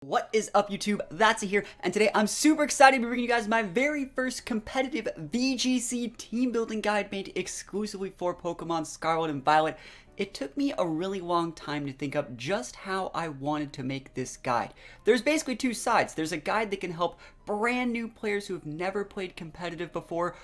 What is up, YouTube? That's here, and today I'm super excited to be bringing you guys my very first competitive VGC team building guide made exclusively for Pokemon Scarlet and Violet. It took me a really long time to think up just how I wanted to make this guide. There's basically two sides. There's a guide that can help brand new players who have never played competitive before,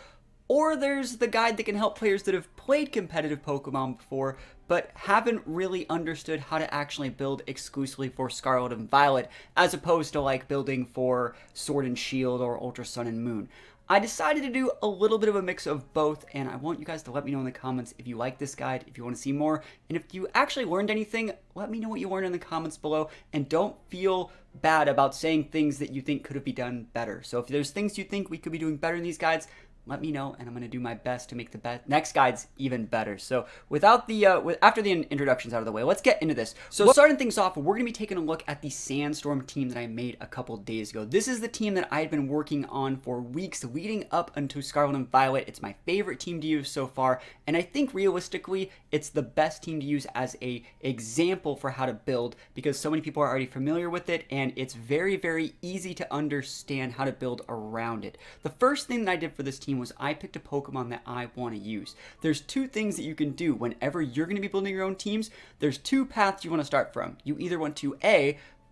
or there's the guide that can help players that have played competitive Pokemon before, but haven't really understood how to actually build exclusively for Scarlet and Violet, as opposed to like building for Sword and Shield or Ultra Sun and Moon. I decided to do a little bit of a mix of both, and I want you guys to let me know in the comments if you like this guide, if you want to see more, and if you actually learned anything, let me know what you learned in the comments below, and don't feel bad about saying things that you think could have been done better. So if there's things you think we could be doing better in these guides, let me know, and I'm going to do my best to make the next guides even better. So without the after the introductions out of the way, let's get into this. So starting things off, we're going to be taking a look at the Sandstorm team that I made a couple days ago. This is the team that I had been working on for weeks leading up until Scarlet and Violet. It's my favorite team to use so far, and I think realistically, it's the best team to use as a example for how to build, because so many people are already familiar with it, and it's very, very easy to understand how to build around it. The first thing that I did for this team was I picked a Pokemon that I want to use. There's two things that you can do whenever you're going to be building your own teams. There's two paths you want to start from. You either want to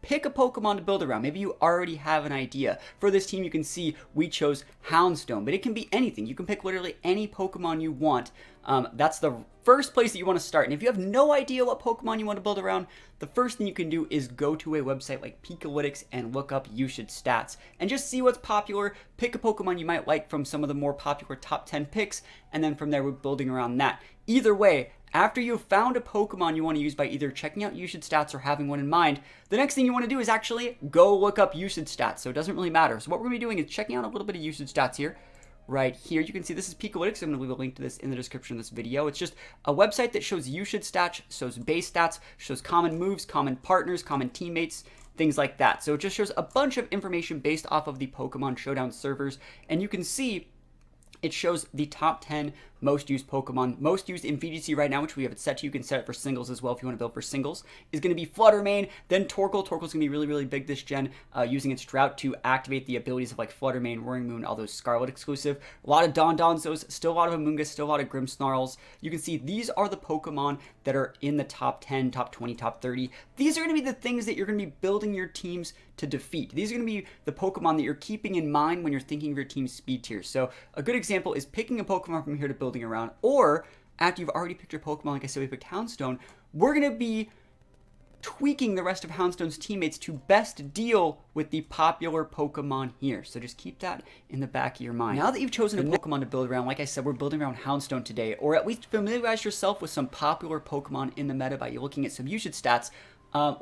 pick a Pokemon to build around. Maybe you already have an idea. For this team, you can see we chose Houndstone, but it can be anything. You can pick literally any Pokemon you want. That's the first place that you want to start. And if you have no idea what Pokemon you want to build around, the first thing you can do is go to a website like PBXEGX and look up usage stats and just see what's popular. Pick a Pokemon you might like from some of the more popular top 10 picks, and then from there we're building around that. Either way, after you've found a Pokemon you want to use by either checking out usage stats or having one in mind, the next thing you want to do is actually go look up usage stats. So it doesn't really matter. So what we're going to be doing is checking out a little bit of usage stats here. Right here, you can see this is PBXEGX. I'm going to leave a link to this in the description of this video. It's just a website that shows usage stats, shows base stats, shows common moves, common partners, common teammates, things like that. So it just shows a bunch of information based off of the Pokemon Showdown servers, and you can see it shows the top 10 most used Pokemon, most used in VGC right now, which we have it set to. You can set it for singles as well if you want to build for singles, is going to be Fluttermane, then Torkoal. Torkoal's going to be really, really big this gen, using its Drought to activate the abilities of like Fluttermane, Roaring Moon, all those Scarlet exclusive. A lot of Dondoncos, still a lot of Amoonguss, still a lot of Grimmsnarls. You can see these are the Pokemon that are in the top 10, top 20, top 30. These are going to be the things that you're going to be building your teams to defeat. These are going to be the Pokemon that you're keeping in mind when you're thinking of your team's speed tiers. So a good example is picking a Pokemon from here to building around, or after you've already picked your Pokemon, like I said, we picked Houndstone, we're going to be tweaking the rest of Houndstone's teammates to best deal with the popular Pokemon here. So just keep that in the back of your mind. Now that you've chosen a Pokemon to build around, like I said, we're building around Houndstone today, or at least familiarize yourself with some popular Pokemon in the meta by looking at some usage stats.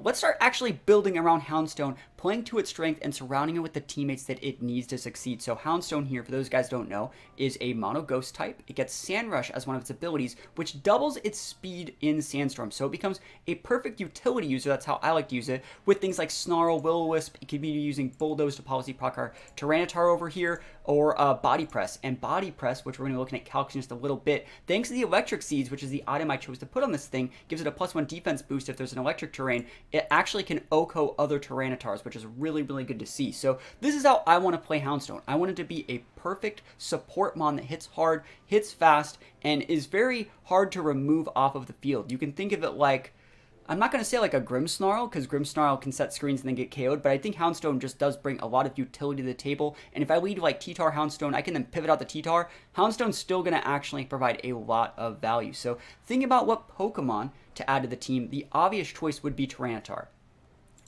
Let's start actually building around Houndstone, playing to its strength and surrounding it with the teammates that it needs to succeed. So Houndstone here, for those guys who don't know, is a mono ghost type. It gets Sand Rush as one of its abilities, which doubles its speed in Sandstorm. So it becomes a perfect utility user, that's how I like to use it, with things like Snarl, Will-O-Wisp. It could be using Bulldoze to policy proc our Tyranitar over here, or Body Press. And Body Press, which we're going to be looking at calcs in just a little bit, thanks to the Electric Seeds, which is the item I chose to put on this thing, gives it a +1 defense boost if there's an electric terrain. It actually can OHKO other Tyranitars, which is really, really good to see. So this is how I want to play Houndstone. I want it to be a perfect support mon that hits hard, hits fast, and is very hard to remove off of the field. You can think of it like, I'm not going to say like a Grimmsnarl, because Grimmsnarl can set screens and then get KO'd, but I think Houndstone just does bring a lot of utility to the table, and if I lead like T-Tar Houndstone, I can then pivot out the T-Tar. Houndstone's still going to actually provide a lot of value. So think about what Pokemon to add to the team. The obvious choice would be Tyranitar.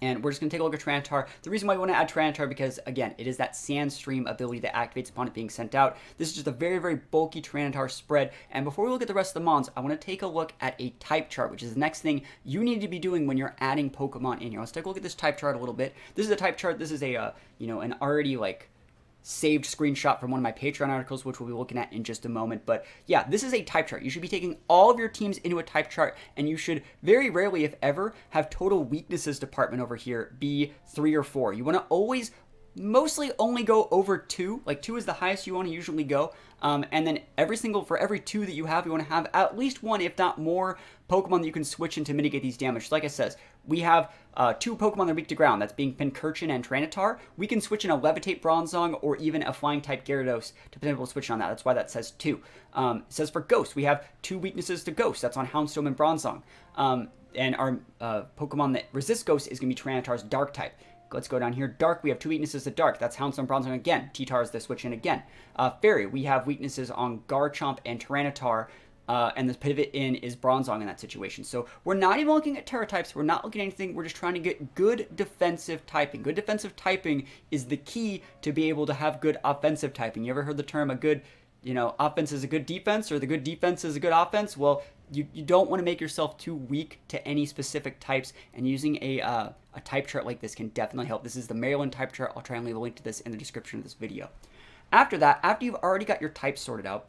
And we're just going to take a look at Tyranitar. The reason why we want to add Tyranitar, because, again, it is that Sandstream ability that activates upon it being sent out. This is just a very, very bulky Tyranitar spread. And before we look at the rest of the mons, I want to take a look at a type chart, which is the next thing you need to be doing when you're adding Pokemon in here. Let's take a look at this type chart a little bit. This is a type chart. This is a, an already, like, saved screenshot from one of my Patreon articles, which we'll be looking at in just a moment. But yeah, this is a type chart. You should be taking all of your teams into a type chart, and you should very rarely, if ever, have total weaknesses department over here be 3 or 4. You want to always mostly only go over 2. Like 2 is the highest you want to usually go. And then for every 2 that you want to have at least 1, if not more, Pokemon that you can switch in to mitigate these damage. So like I says, we have two Pokemon that are weak to ground. That's being Pincurchin and Tyranitar. We can switch in a Levitate Bronzong or even a Flying type Gyarados to potentially switch on that. That's why that says 2. It says for Ghost, we have 2 weaknesses to Ghost. That's on Houndstone and Bronzong. And our Pokemon that resists Ghost is going to be Tyranitar's Dark type. Let's go down here. Dark, we have 2 weaknesses to Dark. That's Houndstone, Bronzong again. T-Tar is the switch in again. Fairy, we have weaknesses on Garchomp and Tyranitar. And the pivot in is Bronzong in that situation. So we're not even looking at Terra types. We're not looking at anything. We're just trying to get good defensive typing. Good defensive typing is the key to be able to have good offensive typing. You ever heard the term a good, offense is a good defense, or the good defense is a good offense? Well, you don't want to make yourself too weak to any specific types, and using a type chart like this can definitely help. This is the Maryland type chart. I'll try and leave a link to this in the description of this video. After that, after you've already got your types sorted out,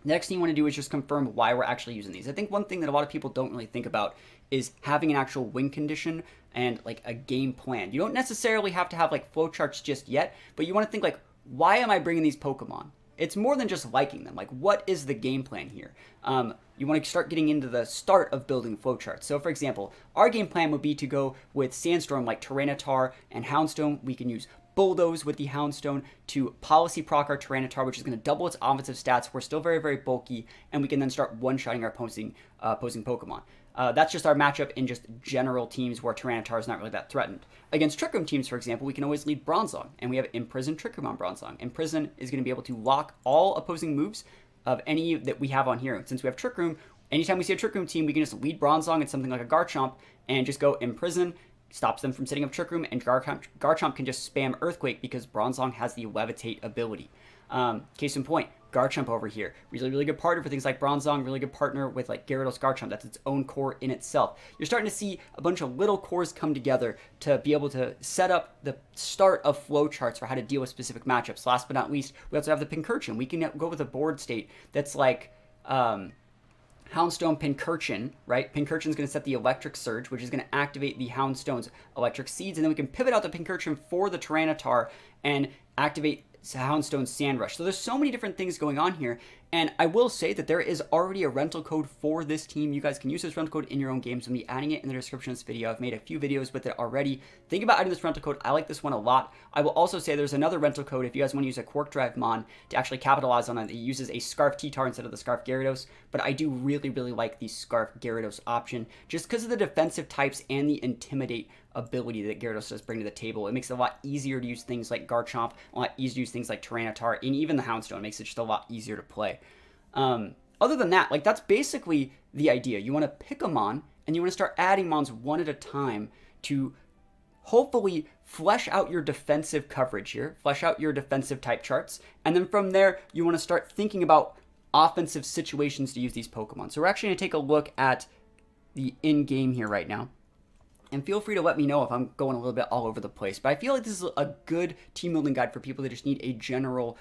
the next thing you want to do is just confirm why we're actually using these. I think one thing that a lot of people don't really think about is having an actual win condition and like a game plan. You don't necessarily have to have like flowcharts just yet, but you want to think like, why am I bringing these Pokemon? It's more than just liking them. Like, what is the game plan here? You want to start getting into the start of building flowcharts. So, for example, our game plan would be to go with Sandstorm like Tyranitar and Houndstone. We can use Bulldoze with the Houndstone to Policy Proc our Tyranitar, which is going to double its offensive stats. We're still very, very bulky, and we can then start one-shotting our opposing Pokemon. That's just our matchup in just general teams where Tyranitar is not really that threatened. Against Trick Room teams, for example, we can always lead Bronzong, and we have Imprison Trick Room on Bronzong. Imprison is going to be able to lock all opposing moves of any that we have on here. Since we have Trick Room, anytime we see a Trick Room team, we can just lead Bronzong at something like a Garchomp and just go Imprison, stops them from setting up Trick Room, and Garchomp can just spam Earthquake because Bronzong has the Levitate ability. Case in point, Garchomp over here. Really, really good partner for things like Bronzong, really good partner with like Gyarados Garchomp. That's its own core in itself. You're starting to see a bunch of little cores come together to be able to set up the start of flowcharts for how to deal with specific matchups. Last but not least, we also have the Pincurchin. We can go with a board state that's like Houndstone Pincurchin, right? Pincurchin's going to set the Electric Surge, which is going to activate the Houndstone's Electric Seeds, and then we can pivot out the Pincurchin for the Tyranitar and activate Houndstone's Sand Rush. So there's so many different things going on here, and I will say that there is already a rental code for this team. You guys can use this rental code in your own games. I'm going to be adding it in the description of this video. I've made a few videos with it already. Think about adding this rental code. I like this one a lot. I will also say there's another rental code if you guys want to use a Quark Drive Mon to actually capitalize on it. It uses a Scarf T-Tar instead of the Scarf Gyarados, but I do really, really like the Scarf Gyarados option just because of the defensive types and the Intimidate ability that Gyarados does bring to the table. It makes it a lot easier to use things like Garchomp, a lot easier to use things like Tyranitar, and even the Houndstone. It makes it just a lot easier to play. Other than that, like that's basically the idea. You want to pick a Mon, and you want to start adding Mons one at a time to hopefully flesh out your defensive coverage here, flesh out your defensive type charts, and then from there, you want to start thinking about offensive situations to use these Pokemon. So we're actually going to take a look at the in-game here right now. And feel free to let me know if I'm going a little bit all over the place. But I feel like this is a good team building guide for people that just need a general,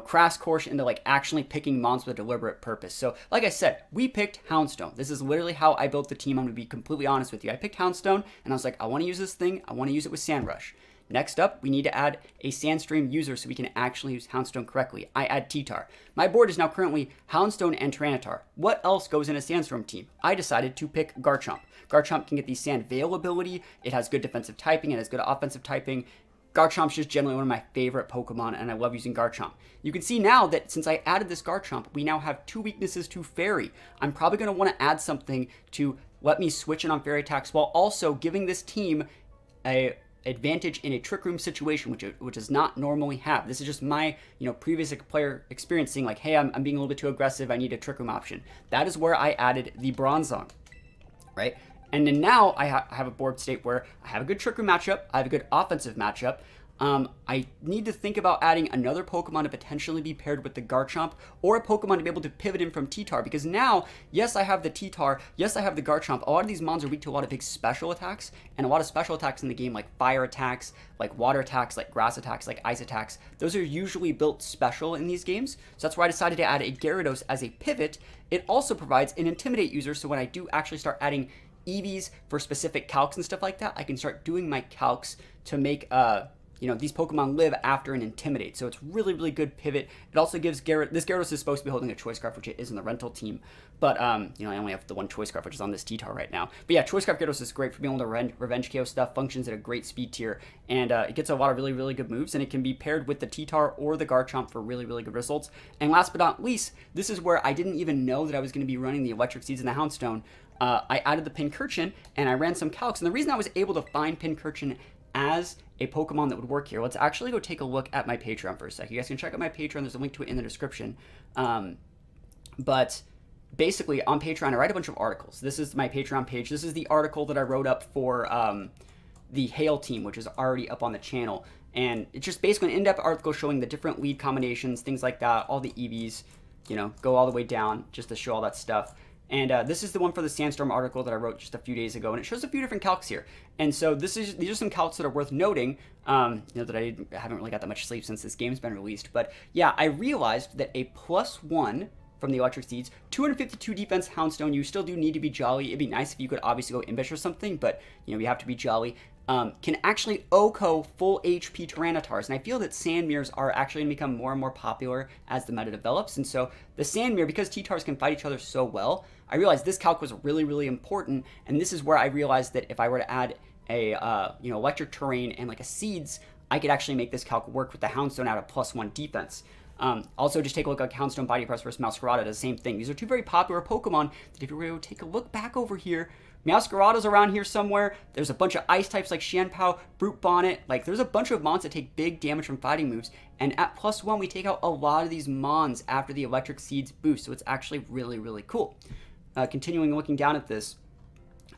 crash course into like actually picking mons with a deliberate purpose. So like I said, we picked Houndstone. This is literally how I built the team. I'm going to be completely honest with you. I picked Houndstone and I was like, I want to use this thing. I want to use it with Sand Rush. Next up, we need to add a Sandstream user so we can actually use Houndstone correctly. I add T-Tar. My board is now currently Houndstone and Tyranitar. What else goes in a Sandstorm team? I decided to pick Garchomp. Garchomp can get the Sand Veil ability. It has good defensive typing and has good offensive typing. Garchomp's just generally one of my favorite Pokemon, and I love using Garchomp. You can see now that since I added this Garchomp, we now have 2 weaknesses to Fairy. I'm probably going to want to add something to let me switch in on Fairy attacks while also giving this team a advantage in a Trick Room situation, which does not normally have. This is just my previous player experience seeing like, hey, I'm being a little bit too aggressive. I need a Trick Room option. That is where I added the Bronzong, right? And then now I have a board state where I have a good Trick Room matchup. I have a good offensive matchup. I need to think about adding another Pokemon to potentially be paired with the Garchomp, or a Pokemon to be able to pivot in from T-Tar, because now, yes, I have the T-Tar, yes, I have the Garchomp. A lot of these mons are weak to a lot of big special attacks, and a lot of special attacks in the game, like fire attacks, like water attacks, like grass attacks, like ice attacks, those are usually built special in these games. So that's why I decided to add a Gyarados as a pivot. It also provides an Intimidate user, so when I do actually start adding EVs for specific calcs and stuff like that, I can start doing my calcs to make you know, these Pokemon live after an Intimidate. So it's really, really good pivot. It also gives this Gyarados is supposed to be holding a Choice Scarf, which it is in the rental team. But, you know, I only have the one Choice Scarf, which is on this T-Tar right now. But yeah, Choice Scarf Gyarados is great for being able to revenge KO stuff, functions at a great speed tier, and it gets a lot of really, really good moves, and it can be paired with the T-Tar or the Garchomp for really, really good results. And last but not least, this is where I didn't even know that I was going to be running the Electric Seeds and the Houndstone. I added the Pincurchin, and I ran some calcs, and the reason I was able to find Pincurchin as a Pokemon that would work here, let's actually go take a look at my Patreon for a sec. You guys can check out my Patreon. There's a link to it in the description. But basically, on Patreon, I write a bunch of articles. This is my Patreon page. This is the article that I wrote up for the Hail team, which is already up on the channel. And it's just basically an in-depth article showing the different lead combinations, things like that, all the EVs, you know, go all the way down just to show all that stuff. And this is the one for the Sandstorm article that I wrote just a few days ago, and it shows a few different calcs here. And so these are some calcs that are worth noting. You know, that I haven't really got that much sleep since this game's been released. But yeah, I realized that a +1 from the Electric Seeds, 252 defense Houndstone, you still do need to be Jolly. It'd be nice if you could obviously go Imbish or something, but you know, you have to be Jolly. Can actually OHKO full HP Tyrannitars, and I feel that Sandmirrors are actually going to become more and more popular as the meta develops, and so the Sandmirror, because T-Tars can fight each other so well, I realized this calc was really, really important, and this is where I realized that if I were to add a, you know, Electric Terrain and like a Seeds, I could actually make this calc work with the Houndstone out of +1 defense. Also, just take a look at Houndstone Body Press versus Meowscarada, the same thing. These are two very popular Pokemon that if you were to take a look back over here, Meowscarada's around here somewhere. There's a bunch of ice types like Shanpao, Brute Bonnet. Like, there's a bunch of Mons that take big damage from fighting moves. And at +1, we take out a lot of these Mons after the Electric Seeds boost. So it's actually really, really cool. Continuing looking down at this,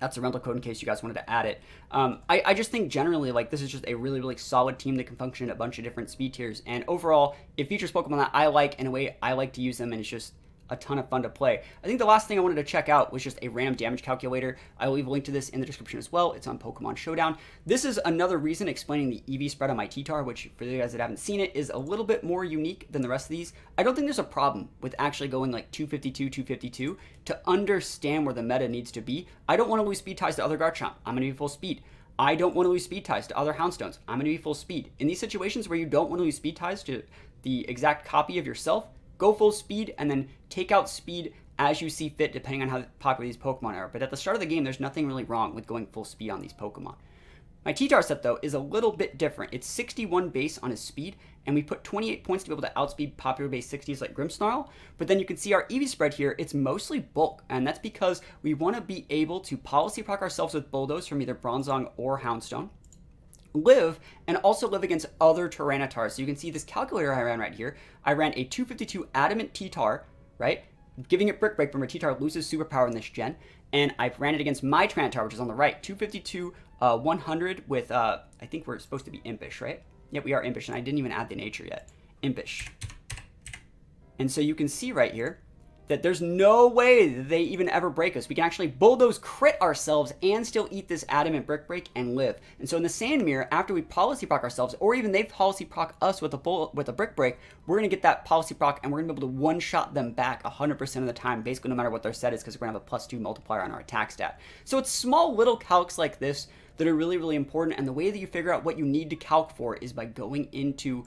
that's a rental code in case you guys wanted to add it. I just think generally, like, this is just a really, really solid team that can function at a bunch of different speed tiers. And overall, it features Pokemon that I like in a way I like to use them, and it's just a ton of fun to play. I think the last thing I wanted to check out was just a random damage calculator. I will leave a link to this in the description as well. It's on Pokemon Showdown. This is another reason explaining the EV spread on my T-Tar, which for you guys that haven't seen it is a little bit more unique than the rest of these. I don't think there's a problem with actually going like 252, 252 to understand where the meta needs to be. I don't want to lose speed ties to other Garchomp. I'm going to be full speed. I don't want to lose speed ties to other Houndstones. I'm going to be full speed. In these situations where you don't want to lose speed ties to the exact copy of yourself, go full speed and then take out speed as you see fit depending on how popular these Pokemon are. But at the start of the game, there's nothing really wrong with going full speed on these Pokemon. My T-Tar set, though, is a little bit different. It's 61 base on his speed, and we put 28 points to be able to outspeed popular base 60s like Grimmsnarl. But then you can see our EV spread here, it's mostly bulk, and that's because we want to be able to policy proc ourselves with Bulldoze from either Bronzong or Houndstone, live, and also live against other Tyrannitars. So you can see this calculator I ran right here. I ran a 252 Adamant T-Tar, right? Giving it Brick Break when my T-Tar loses superpower in this gen. And I ran it against my Tyranitar, which is on the right. 252, 100 with, I think we're supposed to be Impish, right? Yep, we are Impish, and I didn't even add the nature yet. Impish. And so you can see right here that there's no way that they even ever break us. We can actually Bulldoze crit ourselves and still eat this Adamant Brick Break and live. And so in the Sandmirror, after we policy proc ourselves, or even they policy proc us with a Brick Break, we're going to get that policy proc and we're going to be able to one-shot them back 100% of the time, basically no matter what their set is, because we're going to have a +2 multiplier on our attack stat. So it's small little calcs like this that are really, really important, and the way that you figure out what you need to calc for is by going into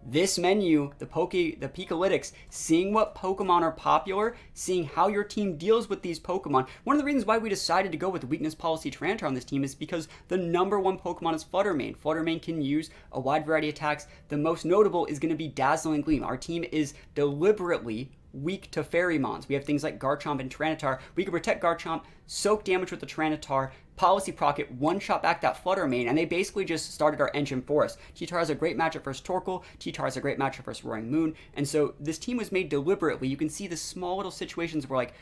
this menu, the Pikalytics, seeing what Pokemon are popular, seeing how your team deals with these Pokemon. One of the reasons why we decided to go with the weakness policy Tyranitar on this team is because the #1 Pokemon is Fluttermane. Fluttermane can use a wide variety of attacks. The most notable is going to be Dazzling Gleam. Our team is deliberately weak to Fairy-Mons. We have things like Garchomp and Tyranitar. We can protect Garchomp, soak damage with the Tyranitar, policy proc it, one-shot back that Fluttermane, and they basically just started our engine for us. T-Tar has a great matchup versus Torkoal, T-Tar has a great matchup versus Roaring Moon, and so this team was made deliberately. You can see the small little situations where, like,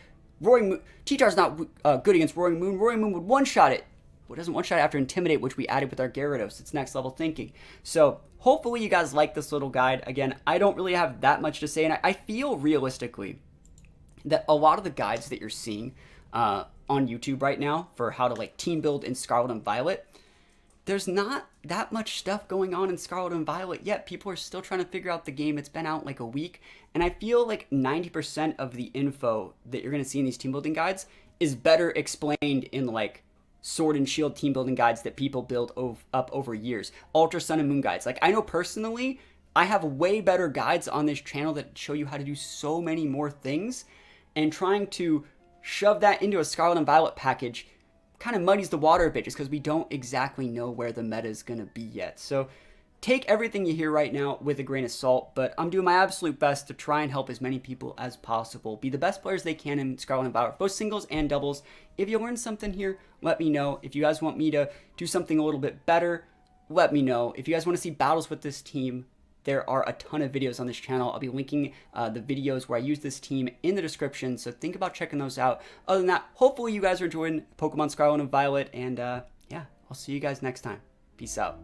T-Tar's not good against Roaring Moon. Roaring Moon would one-shot it. Well, it doesn't one-shot after Intimidate, which we added with our Gyarados. It's next level thinking. So hopefully you guys like this little guide. Again, I don't really have that much to say, and I feel realistically that a lot of the guides that you're seeing on YouTube right now for how to like team build in Scarlet and Violet, there's not that much stuff going on in Scarlet and Violet yet. People are still trying to figure out the game. It's been out like a week, and I feel like 90% of the info that you're going to see in these team building guides is better explained in like Sword and Shield team building guides that people build up over years. Ultra Sun and Moon guides. Like, I know personally, I have way better guides on this channel that show you how to do so many more things, and trying to shove that into a Scarlet and Violet package kind of muddies the water a bit, just because we don't exactly know where the meta is going to be yet. So take everything you hear right now with a grain of salt, but I'm doing my absolute best to try and help as many people as possible be the best players they can in Scarlet and Violet, both singles and doubles. If you learned something here, let me know. If you guys want me to do something a little bit better, let me know. If you guys want to see battles with this team, there are a ton of videos on this channel. I'll be linking the videos where I use this team in the description, so think about checking those out. Other than that, hopefully you guys are enjoying Pokemon Scarlet and Violet, and yeah, I'll see you guys next time. Peace out.